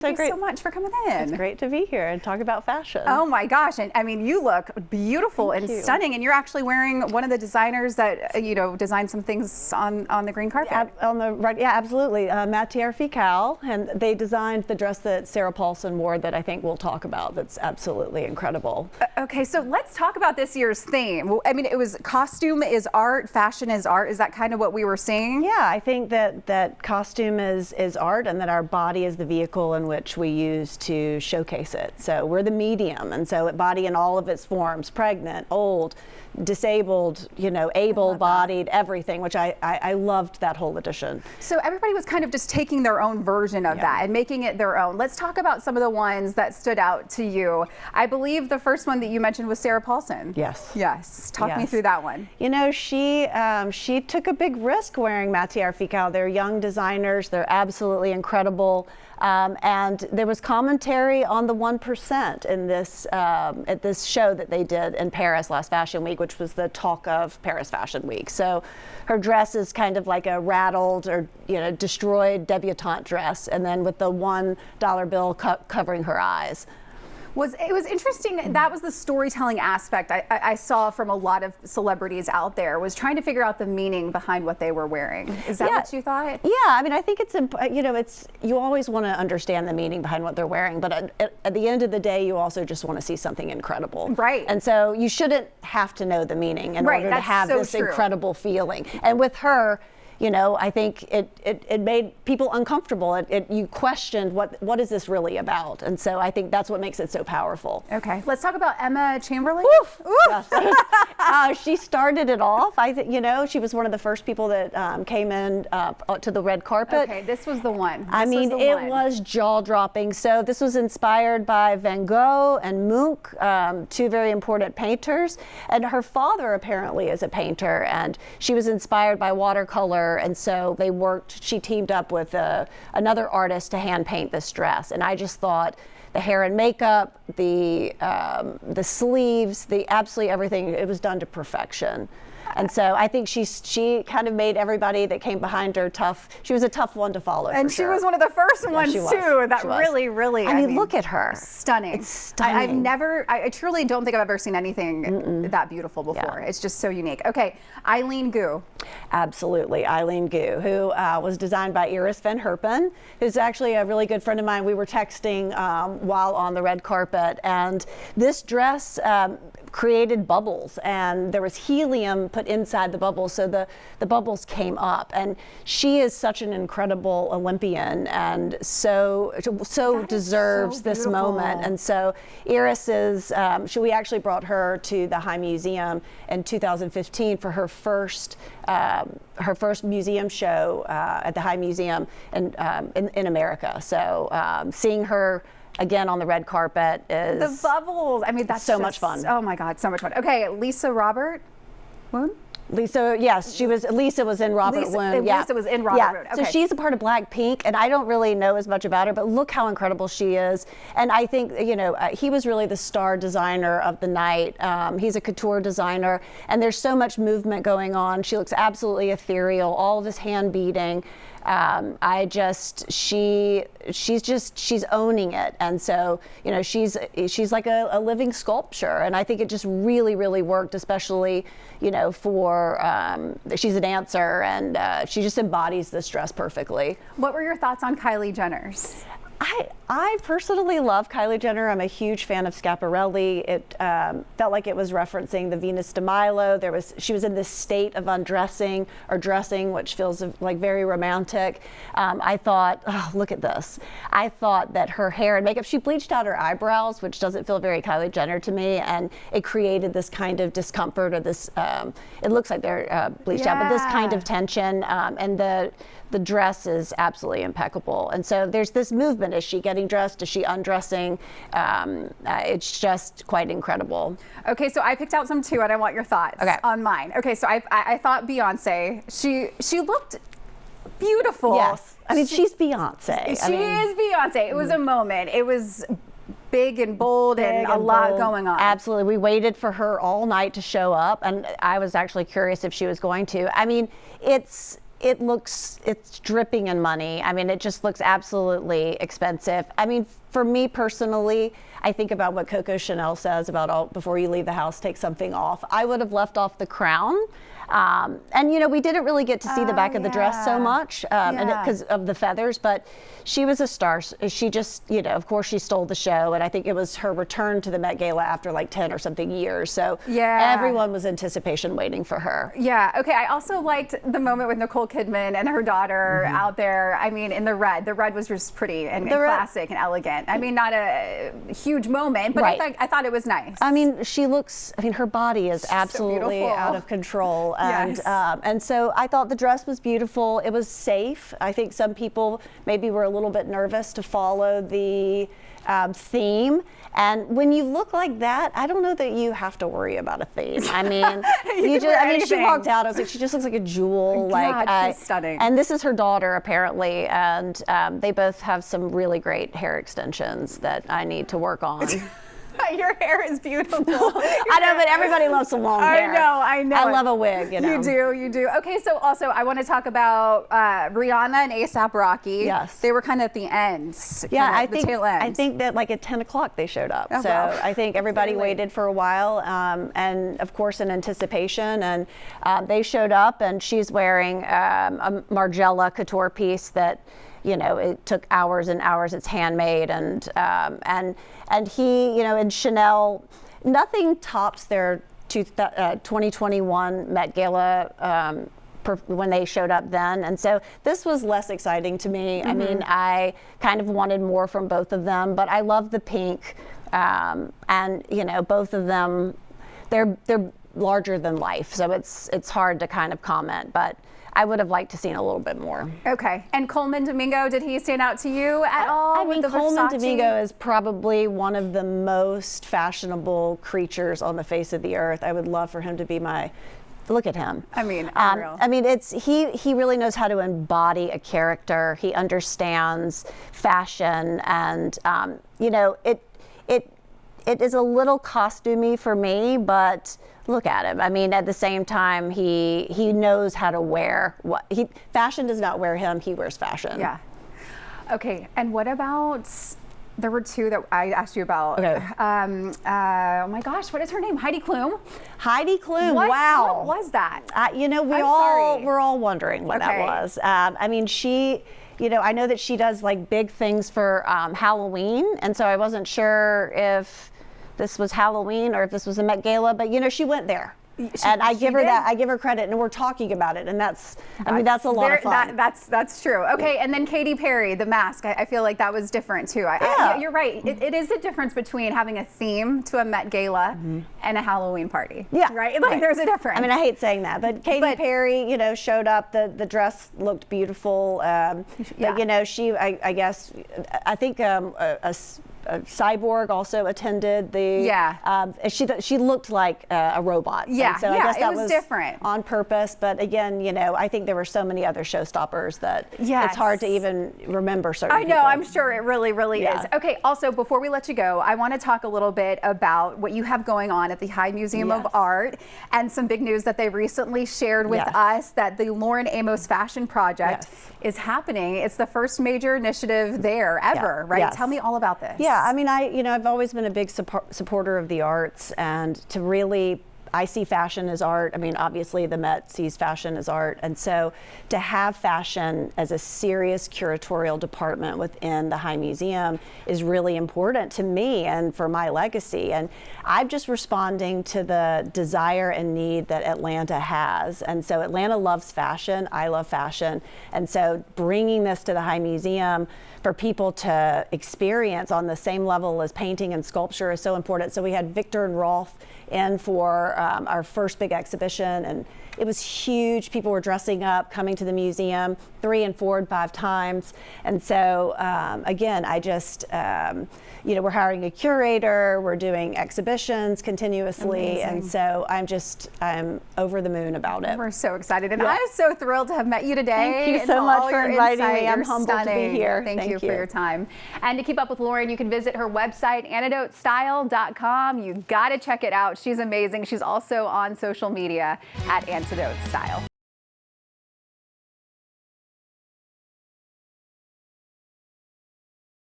Thank you so much for coming in. It's great to be here and talk about fashion. Oh my gosh, and I mean, you look beautiful and stunning, and you're actually wearing one of the designers that designed some things on the green carpet. Yeah, absolutely. Matière Fecal, and they designed the dress that Sarah Paulson wore that I think we'll talk about. That's absolutely incredible. Okay, so let's talk about this year's theme. I mean, it was costume is art, fashion is art. Is that kind of what we were seeing? Yeah, I think that costume is art, and that our body is the vehicle in which we use to showcase it. So we're the medium, and so body in all of its forms, pregnant, old, disabled, able-bodied, everything, which I loved that whole edition. So everybody was kind of just taking their own version of that and making it their own. Let's talk about some of the ones that stood out to you. I believe the first one that you mentioned was Sarah Paulson. Yes. Yes. Talk me through that one. You know, she took a big risk wearing Matière Fecal. They're young designers. They're absolutely incredible. And there was commentary on the 1% in this at this show that they did in Paris last Fashion Week, which was the talk of Paris Fashion Week. So her dress is kind of like a rattled or destroyed debutante dress, and then with the $1 bill covering her eyes. It was interesting. That was the storytelling aspect I saw from a lot of celebrities out there, was trying to figure out the meaning behind what they were wearing. Is that what you thought? Yeah, I mean, I think it's you always want to understand the meaning behind what they're wearing, but at the end of the day, you also just want to see something incredible. Right. And so you shouldn't have to know the meaning in order to have this incredible feeling. And with her, I think it made people uncomfortable. You questioned what is this really about, and so I think that's what makes it so powerful. Okay, let's talk about Emma Chamberlain. Oof. Oof. She started it off. I think she was one of the first people that came in to the red carpet. Okay, this was the one. It was jaw-dropping. So this was inspired by Van Gogh and Munch, two very important painters, and her father apparently is a painter, and she was inspired by watercolor. And so she teamed up with another artist to hand paint this dress. And I just thought the hair and makeup, the sleeves, absolutely everything, it was done to perfection. And so I think she kind of made everybody that came behind her tough. She was a tough one to follow. And she was one of the first ones too. That really. I mean, look at her. Stunning. It's stunning. I truly don't think I've ever seen anything that beautiful before. Yeah. It's just so unique. Okay, Eileen Gu. Absolutely, Eileen Gu, who was designed by Iris Van Herpen, who's actually a really good friend of mine. We were texting while on the red carpet, and this dress created bubbles, and there was helium put inside the bubbles, so the bubbles came up. And she is such an incredible Olympian, and so deserves this moment. And so Iris we actually brought her to the High Museum in 2015 for her first museum show at the High Museum in America. So seeing her again on the red carpet is the bubbles. I mean, that's so much fun. Oh my God, so much fun. Okay, Lisa Robert Woon. Lisa, yes, Lisa was in Robert Woon. Yeah. Lisa was in Robert Woon. Okay. So she's a part of Blackpink, and I don't really know as much about her, but look how incredible she is. And I think, he was really the star designer of the night. He's a couture designer, and there's so much movement going on. She looks absolutely ethereal, all of this hand beating. She's owning it. And so, she's like a living sculpture. And I think it just really, really worked, especially, she's a dancer, and she just embodies this dress perfectly. What were your thoughts on Kylie Jenner's? I personally love Kylie Jenner. I'm a huge fan of Schiaparelli. It felt like it was referencing the Venus de Milo. She was in this state of undressing or dressing, which feels like very romantic. I thought, oh, look at this. I thought that her hair and makeup, she bleached out her eyebrows, which doesn't feel very Kylie Jenner to me, and it created this kind of discomfort, or this, it looks like they're bleached out, but this kind of tension, and the dress is absolutely impeccable. And so there's this movement. Is she getting dressed? Is she undressing? It's just quite incredible. Okay, so I picked out some too, and I want your thoughts on mine. Okay, so I thought Beyonce, she looked beautiful. Yes, I mean, she's Beyonce. She is Beyonce. It was a moment. It was big and bold and a lot going on. Absolutely. We waited for her all night to show up, and I was actually curious if she was going to. I mean, it's it's dripping in money. I mean, it just looks absolutely expensive. I mean, for me personally, I think about what Coco Chanel says about before you leave the house, take something off. I would have left off the crown. And we didn't really get to see the back of the dress so much because of the feathers, but she was a star. She just, of course she stole the show, and I think it was her return to the Met Gala after like 10 or something years. So everyone was anticipation waiting for her. Yeah, okay, I also liked the moment with Nicole Kidman and her daughter out there. I mean, in the red was just pretty and classic and elegant. I mean, not a huge moment, but I thought it was nice. I mean, her body is absolutely out of control. And so I thought the dress was beautiful. It was safe. I think some people maybe were a little bit nervous to follow the theme. And when you look like that, I don't know that you have to worry about a theme. I mean, she walked out. I was like, she just looks like a jewel. God, she's stunning. And this is her daughter, apparently. And they both have some really great hair extensions that I need to work on. Your hair is beautiful. I know, but everybody loves some long hair. I know. I love a wig, You do. Okay, so also I want to talk about Rihanna and A$AP Rocky. Yes. They were kind of at the end. Yeah, the tail end. I think that like at 10 o'clock they showed up. Oh, so wow. I think everybody waited for a while, and of course in anticipation. And they showed up, and she's wearing a Margiela couture piece that, it took hours and hours. It's handmade, and he, and Chanel, nothing tops their 2021 Met Gala when they showed up then. And so this was less exciting to me. I mean, I kind of wanted more from both of them, but I love the pink, and both of them, they're larger than life, so it's hard to kind of comment, but I would have liked to seen a little bit more. Okay. And Coleman Domingo, did he stand out to you at all? I mean, Coleman Domingo is probably one of the most fashionable creatures on the face of the earth. I would love for him to be look at him. I mean, unreal. I mean, he really knows how to embody a character. He understands fashion, and it is a little costumey for me, but look at him. I mean, at the same time, he knows how to wear fashion does not wear him, he wears fashion. Yeah. Okay, and what about, there were two that I asked you about. Okay. Oh my gosh, what is her name? Heidi Klum? Heidi Klum, What wow. was that? We're all wondering what that was. I mean, she, I know that she does like big things for Halloween, and so I wasn't sure if this was Halloween or if this was a Met Gala, but she went there. And I give her credit, and we're talking about it, and that's a lot of fun. That's true. Okay, and then Katy Perry, the mask. I feel like that was different too. You're right. It is a difference between having a theme to a Met Gala and a Halloween party. Yeah, right. Like there's a difference. I mean, I hate saying that, but Katy Perry, showed up. The dress looked beautiful. But she, I guess, I think a Cyborg also attended the. She looked like a robot. Yeah. And so I guess that was different on purpose. But again, I think there were so many other showstoppers that it's hard to even remember certain people. I know, I'm sure it really is. Okay, also, before we let you go, I want to talk a little bit about what you have going on at the High Museum of Art, and some big news that they recently shared with us, that the Lauren Amos Fashion Project is happening. It's the first major initiative there ever, right? Yes. Tell me all about this. Yeah, I mean, I've always been a big supporter of the arts, and to really, I see fashion as art. I mean, obviously the Met sees fashion as art. And so to have fashion as a serious curatorial department within the High Museum is really important to me and for my legacy. And I'm just responding to the desire and need that Atlanta has. And so Atlanta loves fashion. I love fashion. And so bringing this to the High Museum for people to experience on the same level as painting and sculpture is so important. So we had Victor and Rolf in for our first big exhibition, and it was huge. People were dressing up, coming to the museum 3 and 4 and 5 times. And so again, I just, we're hiring a curator, we're doing exhibitions continuously. Amazing. And so I'm over the moon about it. We're so excited, and I'm so thrilled to have met you today. Thank you so much for inviting me. I'm humbled to be here. Thank you for your time. And to keep up with Lauren, you can visit her website, antidotestyle.com. You gotta check it out. She's amazing. She's also on social media at Antidote Style.